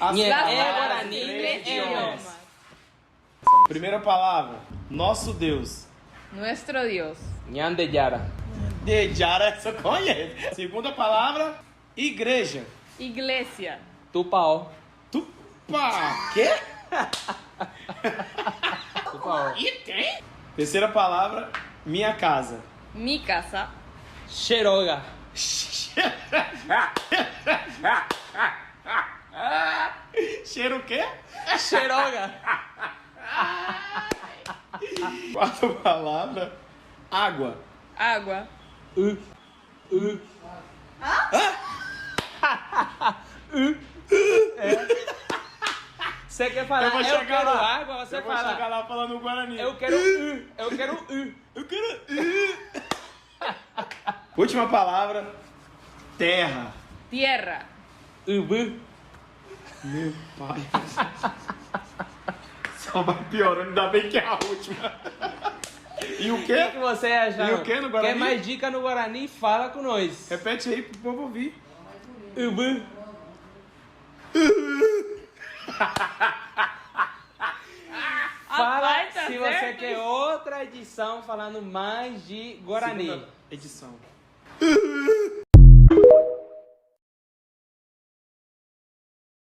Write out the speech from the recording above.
Guarani, três idiomas. Primeira palavra, nosso Deus. Nuestro Dios. Nyandejara. De Jara, essa conhece. Segunda palavra, igreja. Iglesia. Tupao. Tupa. Quê? Tupao. E tem? Terceira palavra, minha casa. Mi casa. Xeroga. Cheiro o quê? Xeroga. Quarta palavra, água. Água. Você quer falar, eu quero água, você eu vou fala, chegar lá falando o Guarani. eu quero Eu quero. Última palavra, terra. Tierra. Ubu. Meu pai. Só vai piorando, ainda bem que é a última. E o O quê? que você acha? E o que no Guarani? Quer mais dica no Guarani? Fala com nós. Repete aí pro povo ouvir. Ubu. Fala Rapaz, tá se certo, você quer outra edição falando mais de Guarani. Segunda edição.